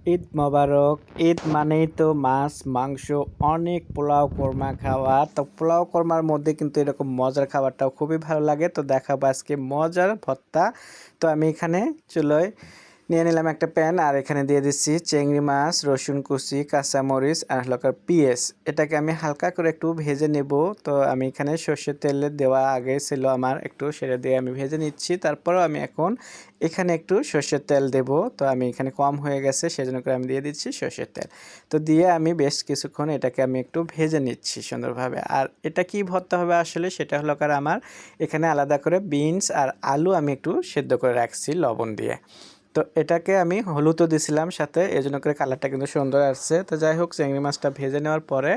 ঈদ মোবারক। ঈদ মানেই তো মাছ, মাংস, অনেক পোলাও কোরমা খাওয়া। তো পোলাও কোরমার মধ্যে কিন্তু এরকম মজার খাবারটাও খুবই ভালো লাগে। তো দেখাবো আজকে মজার ভর্তা। তো আমি এখানে চুলোয় নিয়ে নিলাম একটা প্যান, আর এখানে দিয়ে দিচ্ছি চিংড়ি মাছ, রসুন কুচি, কাঁচামরিচ আর হলো পেঁয়াজ। এটাকে আমি হালকা করে একটু ভেজে নেব। তো আমি এখানে সর্ষের তেলে দেওয়া আগে ছিল আমার, একটু সেটা দিয়ে আমি ভেজে নিচ্ছি। তারপরেও আমি এখন এখানে একটু সর্ষের তেল দেব। তো আমি এখানে কম হয়ে গেছে, সেজন্য করে আমি দিয়ে দিচ্ছি সর্ষের তেল। তো দিয়ে আমি বেশ কিছুক্ষণ এটাকে আমি একটু ভেজে নিচ্ছি সুন্দরভাবে। আর এটা কি ভর্তা হবে আসলে, সেটা হলো আমার এখানে আলাদা করে বিনস আর আলু আমি একটু সেদ্ধ করে রাখছি লবণ দিয়ে। তো এটাকে আমি হলুদও দিছিলাম সাথে, এজন্য করে কালারটা কিন্তু সুন্দর আসছে। তো যাই হোক, চিংড়ি মাছটা ভেজে নেওয়ার পরে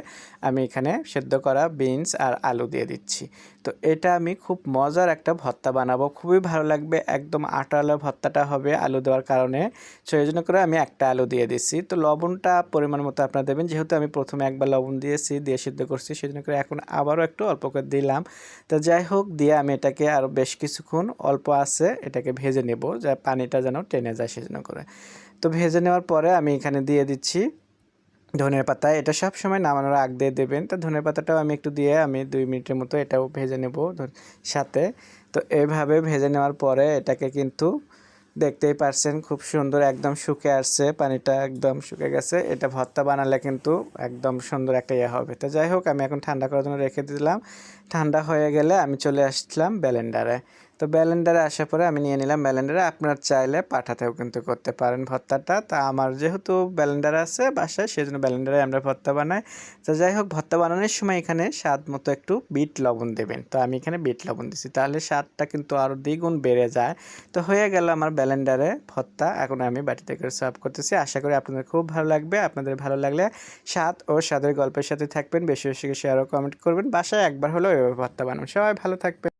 আমি এখানে সেদ্ধ করা বিনস আর আলু দিয়ে দিচ্ছি। তো এটা আমি খুব মজার একটা ভর্তা বানাবো, খুবই ভালো লাগবে, একদম আটালো ভর্তাটা হবে আলু দেওয়ার কারণে। সো এই জন্য করে আমি একটা আলু দিয়ে দিচ্ছি। তো লবণটা পরিমাণ মতো আপনারা দেবেন, যেহেতু আমি প্রথমে একবার লবণ দিয়েছি, দিয়ে সিদ্ধ করছি, সেজন্য করে এখন আবারও একটু অল্প করে দিলাম। তো যাই হোক, দিয়ে আমি এটাকে আরও বেশ কিছুক্ষণ অল্প আছে এটাকে ভেজে নেব, যা পানিটা যেন টেনে যায় সেজন্য করে। তো ভেজে নেওয়ার পরে আমি এখানে দিয়ে দিচ্ছি ধনের পাতা। এটা সব সময় নামানোর আগ দিয়ে দেবেন। তো ধনের পাতাটাও আমি একটু দিয়ে আমি 2 মিনিটের মতো এটাও ভেজে নেব সাথে। তো এইভাবে ভেজে নেওয়ার পরে এটাকে কিন্তু দেখতেই পারছেন খুব সুন্দর একদম শুকে আসছে, পানিটা একদম শুকে গেছে। এটা ভর্তা বানালে কিন্তু একদম সুন্দর একটা ইয়ে হবে। তো যাই হোক, আমি এখন ঠান্ডা করার জন্য রেখে দিলাম। ঠান্ডা হয়ে গেলে আমি চলে আসলাম ব্লেন্ডারে। তো ব্লেন্ডারে আসার পরে আমি নিয়ে নিলাম ব্লেন্ডারে। আপনার চাইলে পাঠাতেও কিন্তু করতে পারেন ভর্তাটা। তা আমার যেহেতু ব্লেন্ডার আছে বাসায়, সেজন্য ব্লেন্ডারে আমরা ভর্তা বানাই। তো যাই হোক, ভর্তা বানানোর সময় এখানে স্বাদ মতো একটু বিট লবণ দেবেন। তো আমি এখানে বিট লবণ দিচ্ছি, তাহলে স্বাদটা কিন্তু আরও দ্বিগুণ বেড়ে যায়। তো হয়ে গেল আমার ব্লেন্ডারে ভর্তা। এখন আমি বাটিতে করে সার্ভ করতেছি। আশা করি আপনাদের খুব ভালো লাগবে। আপনাদের ভালো লাগলে স্বাদ ও স্বাদের গল্পের সাথে থাকবেন, বেশি বেশি শেয়ার ও কমেন্ট করবেন। বাসায় একবার হলেও এভাবে ভর্তা বানাবেন। সবাই ভালো থাকবেন।